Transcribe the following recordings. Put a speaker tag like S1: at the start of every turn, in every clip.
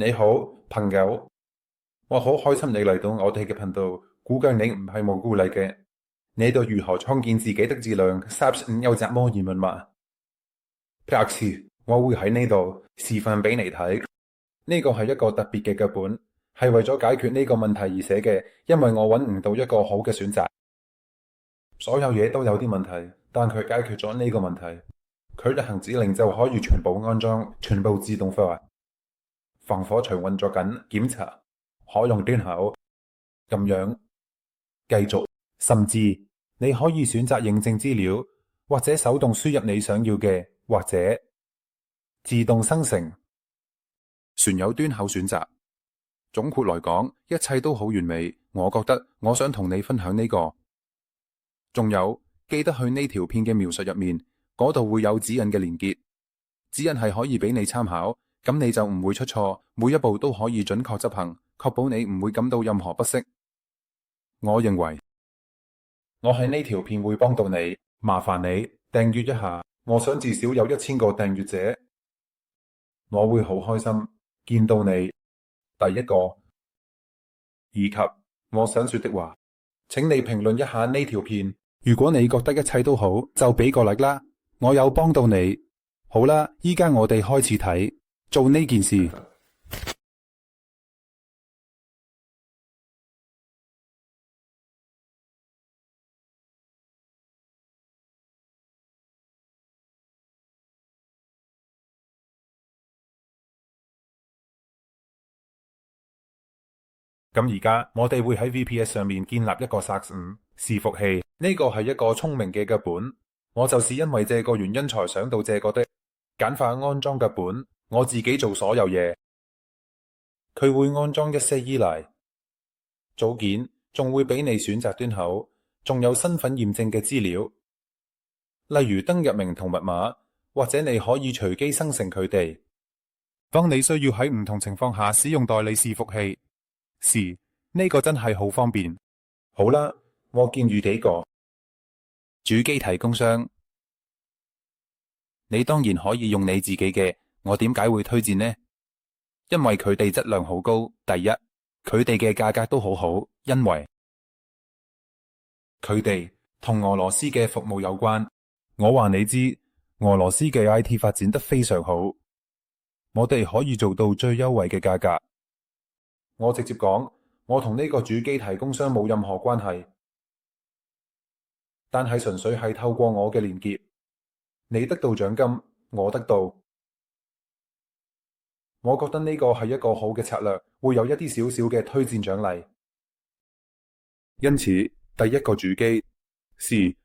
S1: 你好，朋友，我好開心你嚟到我哋嘅頻道。估計你唔係無辜嚟嘅。你對如何創建自己的質量35有什麼疑問嗎？下次我會喺呢度示範俾你睇。呢個係一個特別嘅腳本，係為咗解決呢個問題而寫嘅。因為我揾唔到一個好嘅選擇，所有嘢都有啲問題，但佢解決咗呢個問題。佢一行指令就可以全部安裝，全部自動化。防火牆運作緊，檢查可用端口，咁樣繼續，甚至你可以選擇認證資料，或者手動輸入你想要嘅，或者自動生成。船有端口選擇。總括來講，一切都好完美。我覺得我想同你分享呢個。仲有，記得去呢條片嘅描述入面，嗰度會有指引嘅連結。指引係可以俾你參考，咁你就唔會出錯，每一步都可以準確執行，確保你唔會感到任何不適。我認為我喺呢條片會幫到你，麻煩你訂閱一下，我想至少有1000個訂閱者，我會好開心見到你第一個。以及我想說的話，請你評論一下呢條片。如果你覺得一切都好，就俾個 like 啦，我有幫到你。好啦，依家我哋開始睇做呢件事。咁而家我哋會喺 VPS 上面建立一個 SARS-5 伺服器，呢個係一個聰明嘅腳本。我就是因為這個原因才想到這個的。簡化安裝腳本，我自己做所有嘢。佢會安裝一些依賴組件，仲會俾你選擇端口，仲有身份驗證嘅資料，例如登入名同密碼，或者你可以隨機生成佢哋。當你需要喺唔同情況下使用代理伺服器時，呢個真係好方便。好啦，我建議幾個主機提供商，你當然可以用你自己嘅。我點解會推薦呢？因為佢哋質量好高。第一，佢哋嘅價格都好好，因為佢哋同俄羅斯嘅服務有關。我話你知，俄羅斯嘅 IT 發展得非常好，我哋可以做到最優惠嘅價格。我直接講，我同呢個主機提供商冇任何關係，但係純粹係透過我嘅連結，你得到獎金，我得到。我覺得呢個係一個好嘅策略，會有一啲少少嘅推薦獎勵。因此，第一個主機是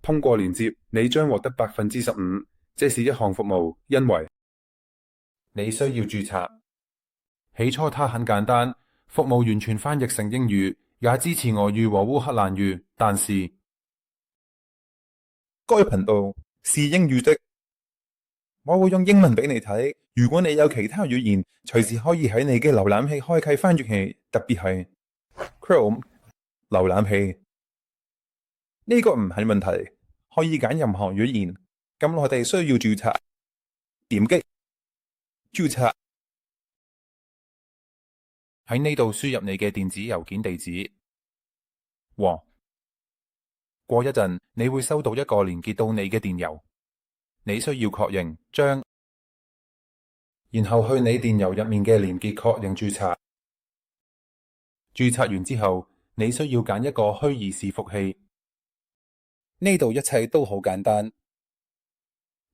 S1: 通過連接，你將獲得15%，這是一項服務，因為你需要註冊。起初它很簡單，服務完全翻譯成英語，也支持俄語和烏克蘭語，但是該頻道是英語的。我會用英文俾你睇。如果你有其他語言，隨時可以喺你嘅瀏覽器開啟翻譯器，特別係 Chrome 瀏覽器。呢個唔係問題，可以揀任何語言。咁我哋需要註冊，點擊註冊，喺呢度輸入你嘅電子郵件地址。過一陣你會收到一個連結到你嘅電郵，你需要確認然後去你電郵入面嘅連結確認註冊。註冊完之後，你需要揀一個虛擬伺服器。呢度一切都好簡單。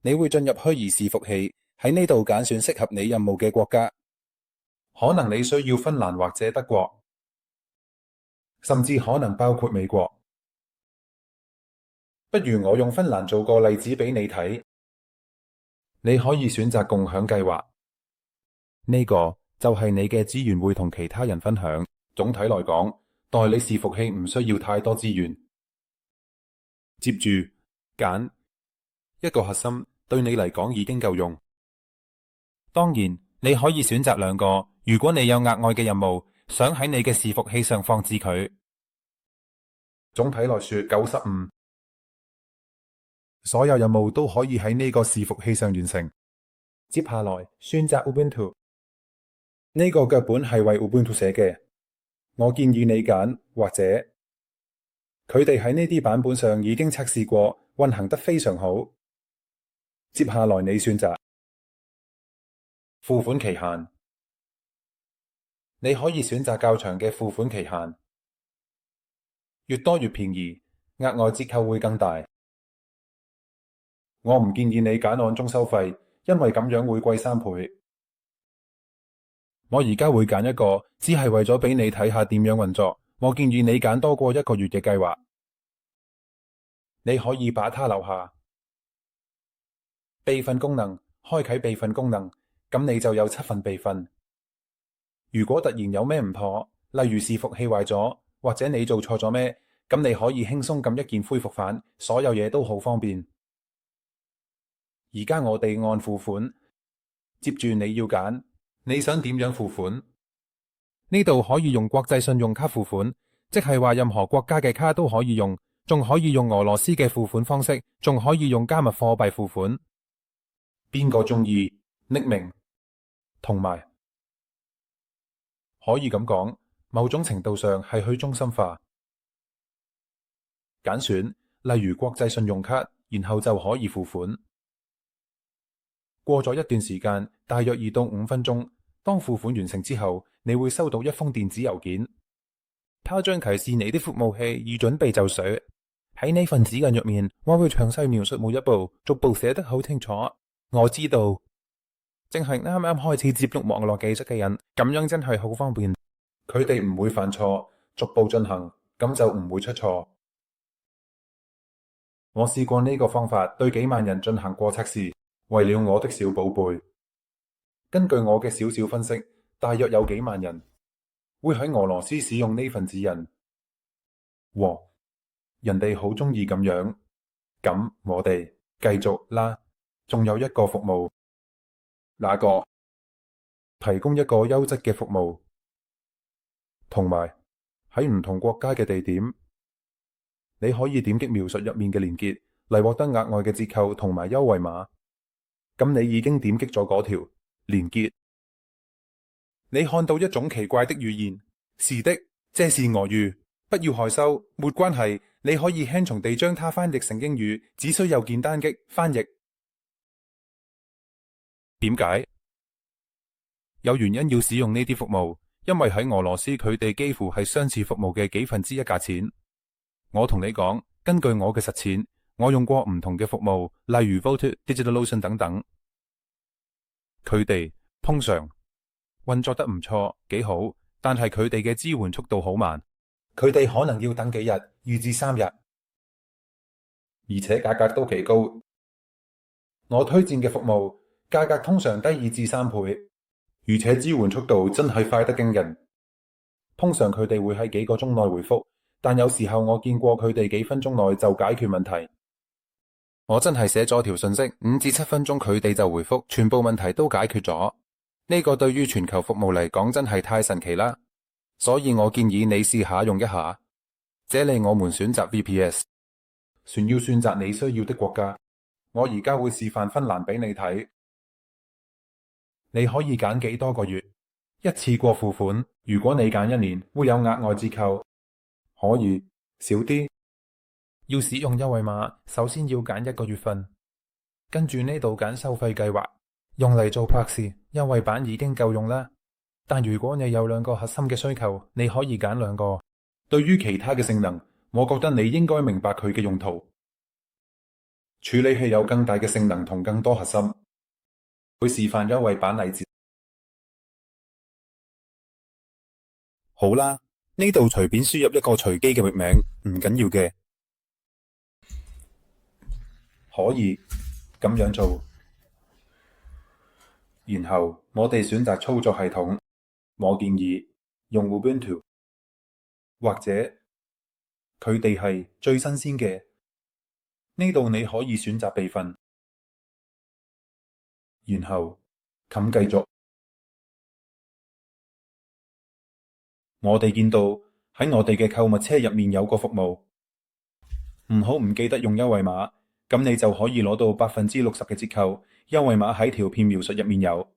S1: 你會進入虛擬伺服器，喺呢度揀選適合你任務嘅國家。可能你需要芬蘭或者德國，甚至可能包括美國。不如我用芬蘭做個例子俾你睇。你可以選擇共享計劃。呢個就係你嘅資源會同其他人分享。總體來講，代理伺服器唔需要太多資源。接住揀一個核心，對你嚟講已經夠用。當然，你可以選擇2個，如果你有額外嘅任務，想喺你嘅伺服器上放置佢。總體來說95，所有任務都可以喺呢個伺服器上完成。接下來選擇 Ubuntu。呢個腳本係為 Ubuntu 寫嘅，我建議你揀或者。佢哋喺呢啲版本上已經測試過，運行得非常好。接下來你選擇付款期限，你可以選擇較長嘅付款期限，越多越便宜，額外折扣會更大。我唔建議你揀按鐘收費，因為咁樣會貴3倍。我而家會揀一個，只係為咗俾你睇下點樣運作。我建議你揀多過1個月嘅計劃。你可以把它留下。備份功能，開啟備份功能，咁你就有7份備份。如果突然有咩唔妥，例如伺服器壞咗，或者你做錯咗咩，咁你可以輕鬆撳一鍵恢復返，所有嘢都好方便。而家我哋按付款，接住你要揀，你想點樣付款？呢度可以用國際信用卡付款，即係話任何國家嘅卡都可以用，仲可以用俄羅斯嘅付款方式，仲可以用加密貨幣付款。邊個鍾意匿名？同埋可以咁講，某種程度上係去中心化。揀選，例如國際信用卡，然後就可以付款。過咗一段時間，大約2到5分鐘，當付款完成之後，你會收到一封電子郵件。它將提示你的服務器已準備就緒。喺呢份指引入面，我會詳細描述每一步，逐步寫得好清楚。我知道，正係啱啱開始接觸網絡技術嘅人，咁樣真係好方便。佢哋唔會犯錯，逐步進行，咁就唔會出錯。我試過呢個方法，對幾萬人進行過測試。為了我的小寶貝，根據我嘅少少分析，大約有幾萬人會喺俄羅斯使用呢份指引。喎，人哋好鍾意咁樣，咁我哋繼續啦。仲有一個服務，哪個？提供一個優質嘅服務，同埋喺唔同國家嘅地點，你可以點擊描述入面嘅連結嚟獲得額外嘅折扣同埋優惠碼。咁你已經點擊咗嗰條連結，你看到一種奇怪的語言。是的，這是俄語。不要害羞，沒關係，你可以輕鬆地將它翻譯成英語，只需右鍵單擊翻譯。點解？有原因要使用呢啲服務，因為喺俄羅斯佢哋幾乎係相似服務嘅幾分之一價錢。我同你講，根據我嘅實踐，我用過唔同嘅服務，例如 Volt、DigitalOcean 等等，佢哋通常運作得唔錯，幾好，但係佢哋嘅支援速度好慢，佢哋可能要等幾日，2至3日，而且價格都幾高。我推薦嘅服務價格通常低2至3倍，而且支援速度真係快得驚人。通常佢哋會喺幾個鐘內回覆，但有時候我見過佢哋幾分鐘內就解決問題。我真係寫咗條信息，5至7分鐘佢哋就回覆，全部問題都解決咗。呢個對於全球服務嚟講真係太神奇啦，所以我建議你試下用一下。這裡我們選擇 VPS， 旋要選擇你需要的國家。我而家會示範芬蘭俾你睇。你可以揀幾多個月，一次過付款。如果你揀1年，會有額外折扣，可以少啲。要使用優惠碼，首先要揀1個月份，跟住呢度揀收費計劃，用嚟做測試。優惠版已經夠用啦，但如果你有2個核心嘅需求，你可以揀2個。對於其他嘅性能，我覺得你應該明白佢嘅用途。處理器有更大嘅性能同更多核心。會示範優惠版例子。好啦，呢度隨便輸入一個隨機嘅域名，唔緊要嘅。可以咁樣做，然後我哋選擇操作系統。我建議用 Ubuntu， 或者佢哋係最新鮮嘅。呢度你可以選擇備份，然後冚繼續。我哋見到喺我哋嘅購物車入面有個服務，唔好唔記得用優惠碼。咁你就可以攞到60%嘅折扣，優惠碼喺條片描述入面有。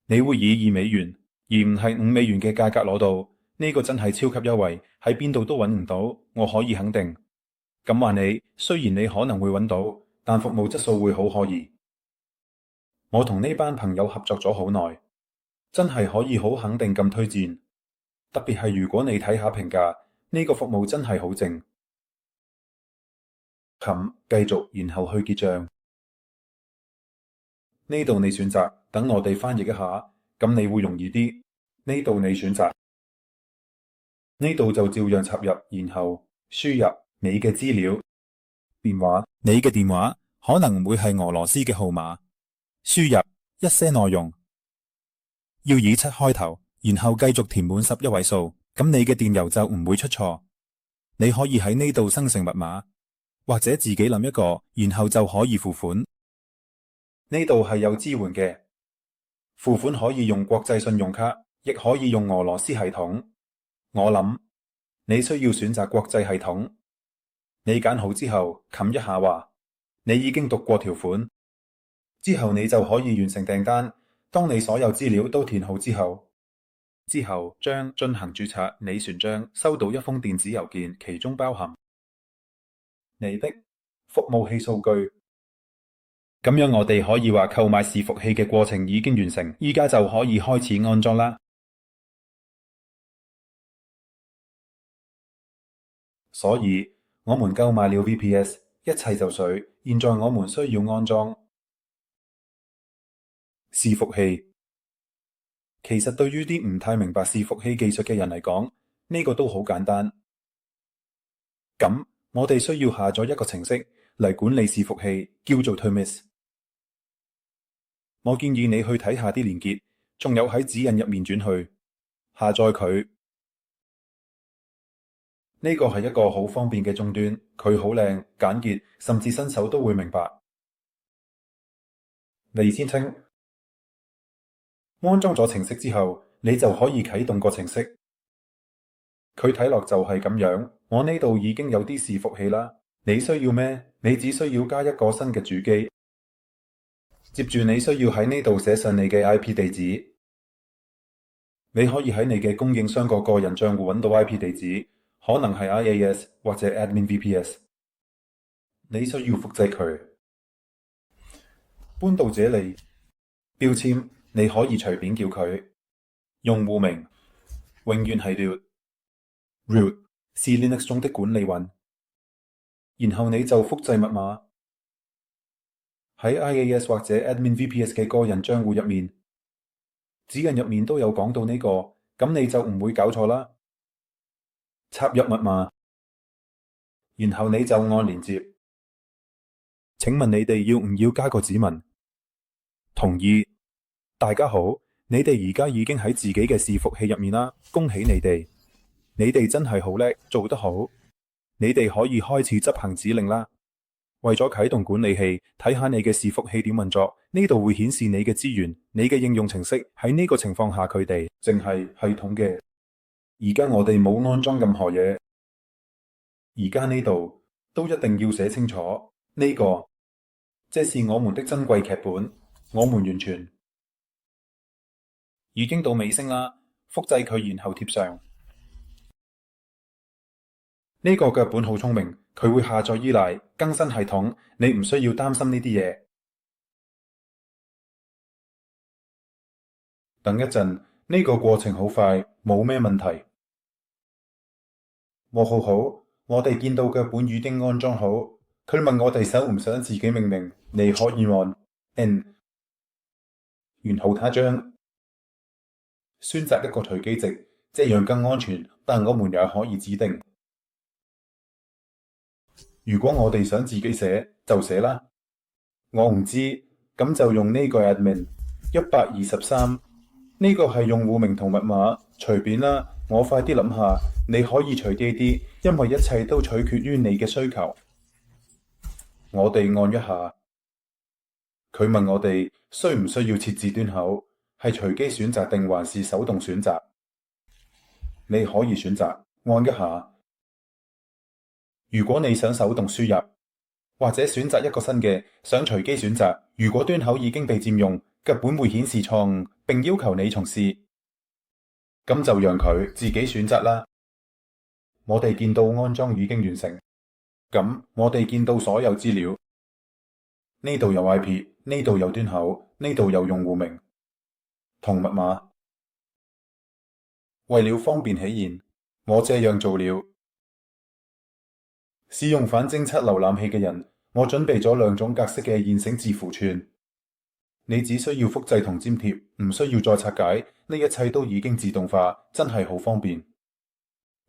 S1: 你會以2美元而唔係5美元嘅價格攞到，呢個真係超級優惠，喺邊度都揾唔到，我可以肯定。咁話你，雖然你可能會揾到，但服務質素會好可疑。我同呢班朋友合作咗好耐，真係可以好肯定咁推薦。特別係如果你睇下評價，呢個服務真係好正。冚，繼續，然後去結賬。呢度你選擇，等我哋翻譯一下，咁你會容易啲。呢度你選擇，呢度就照樣插入，然後輸入你嘅資料。電話，你嘅電話可能會係俄羅斯嘅號碼。輸入一些內容，要以7開頭，然後繼續填滿11位數，咁你嘅電郵就唔會出錯。你可以喺呢度生成密碼，或者自己諗一個，然後就可以付款。呢度係有支援嘅，付款可以用國際信用卡，亦可以用俄羅斯系統。我諗你需要選擇國際系統。你揀好之後，冚一下話你已經讀過條款，之後你就可以完成訂單。當你所有資料都填好之後將進行註冊，你船將收到一封電子郵件，其中包含你的服務器數據。咁樣我哋可以話購買伺服器嘅過程已經完成，依家就可以開始安裝啦。所以我們購買了 VPS， 一切就緒。現在我們需要安裝伺服器。其實對於啲唔太明白伺服器技術嘅人嚟講，呢個都好簡單。咁我哋需要下載一個程式嚟管理伺服器，叫做 Termis。我建議你去睇下啲連結，仲有喺指引入面轉去下載佢。呢個係一個好方便嘅終端，佢好靚、簡潔，甚至新手都會明白。李先生，安裝咗程式之後，你就可以啟動個程式。佢睇落就係咁樣。我呢度已經有啲伺服器啦。你需要咩？你只需要加一個新嘅主機。接住你需要喺呢度寫上你嘅 IP 地址。你可以喺你嘅供應商個個人帳戶揾到 IP 地址，可能係 IAS 或者 Admin VPS。你需要複製佢，搬到這裡。標籤你可以隨便叫佢。用戶名永遠係 root 是 Linux 中的管理雲。然後你就複製密碼喺 IAS 或者 Admin VPS 嘅個人帳戶入面。指引入面都有講到呢個，咁你就唔會搞錯啦。插入密碼，然後你就按連接。請問你哋要唔要加個指紋？同意。大家好，你哋而家已經喺自己嘅伺服器入面啦，恭喜你哋！你哋真係好叻，做得好。你哋可以開始執行指令啦。為咗啟動管理器，睇下你嘅伺服器點運作，呢度會顯示你嘅資源、你嘅應用程式。喺呢個情況下，佢哋淨係系統嘅。而家我哋冇安裝任何嘢。而家呢度都一定要寫清楚，呢個這是我們的珍貴劇本，我們完全已經到尾聲啦。複製佢，然後貼上。呢個腳本好聰明，佢會下載依賴更新系統，你唔需要擔心呢啲嘢。等一陣，呢個過程好快，冇咩問題。和好，我哋見到腳本已經安裝好。佢問我哋想唔想自己命名，你可以按 N， 然後他將選擇一個隨機值，這樣更安全，但我們也可以指定。如果我哋想自己寫，就寫啦。我唔知，咁就用呢個 admin 123，呢個係用戶名同密碼，隨便啦。我快啲諗下，你可以隨機啲，因為一切都取決於你嘅需求。我哋按一下，佢問我哋需唔需要設置端口，係隨機選擇定還是手動選擇？你可以選擇按一下。如果你想手動輸入，或者選擇一個新嘅，想隨機選擇。如果端口已經被佔用，腳本會顯示錯誤，並要求你重試。咁就讓佢自己選擇啦。我哋見到安裝已經完成。咁我哋見到所有資料。呢度有 IP， 呢度有端口，呢度有用戶名同密碼。為了方便起見，我這樣做了。使用反偵測瀏覽器嘅人，我準備咗2種格式嘅現成字符串。你只需要複製同粘貼，唔需要再拆解，呢一切都已經自動化，真係好方便。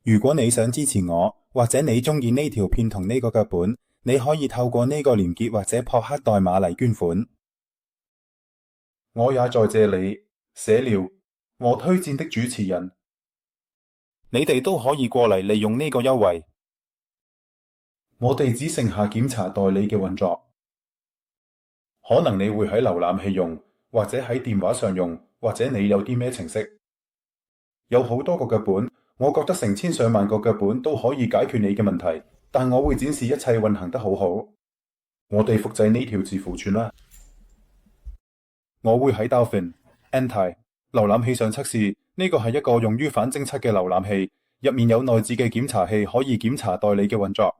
S1: 如果你想支持我，或者你鍾意呢條片同呢個腳本，你可以透過呢個連結或者撲克代碼嚟捐款。我也在這裡寫了我推薦的主持人，你哋都可以過嚟利用呢個優惠。我哋只剩下檢查代理嘅運作。可能你會喺瀏覽器用，或者喺電話上用，或者你有啲咩程式。有好多個腳本，我覺得成千上萬個腳本都可以解決你嘅問題，但我會展示一切運行得好好。我哋複製呢條字符串啦。我會喺 Dolphin、Anti 瀏覽器上測試，呢個係一個用於反偵測嘅瀏覽器，入面有內置嘅檢查器，可以檢查代理嘅運作。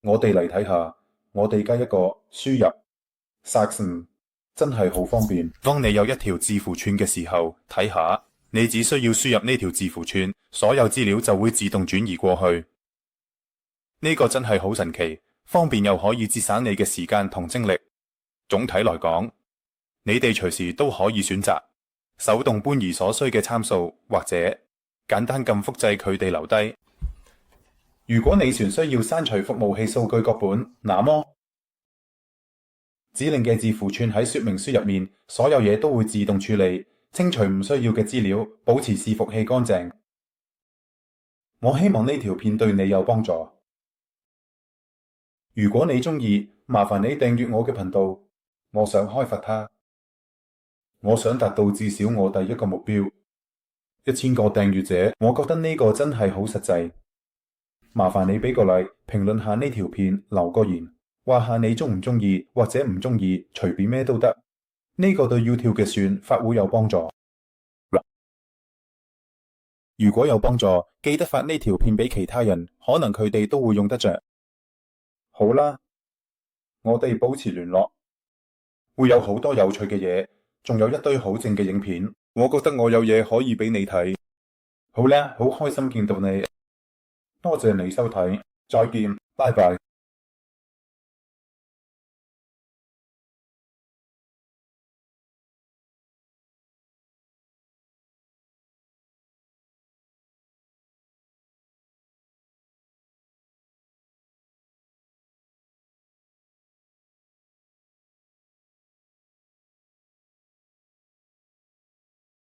S1: 我哋嚟睇下，我哋加一個輸入 Saxon， 真係好方便。當你有一條字符串嘅時候，睇下，你只需要輸入呢條字符串，所有資料就會自動轉移過去。呢個真係好神奇，方便又可以節省你嘅時間同精力。總體來講，你哋隨時都可以選擇手動搬移所需嘅參數，或者簡單咁複製佢哋留低。如果你全需要刪除服務器數據腳本，那麼指令嘅字符串喺說明書入面，所有嘢都會自動處理，清除唔需要嘅資料，保持伺服器乾淨。我希望呢條片對你有幫助。如果你鍾意，麻煩你訂閱我嘅頻道。我想開發它。我想達到至少我第一個目標，1000個訂閱者。我覺得呢個真係好實際。麻煩你俾個 like， 評論下呢條片，留個言，話下你鍾唔鍾意，或者唔鍾意，隨便咩都得。呢個對 YouTube 嘅算法會有幫助。如果有幫助，記得發呢條片俾其他人，可能佢哋都會用得着。好啦，我哋保持聯絡，會有好多有趣嘅嘢，仲有一堆好正嘅影片。我覺得我有嘢可以俾你睇。好啦，好開心見到你，多謝你收睇，再見，拜拜。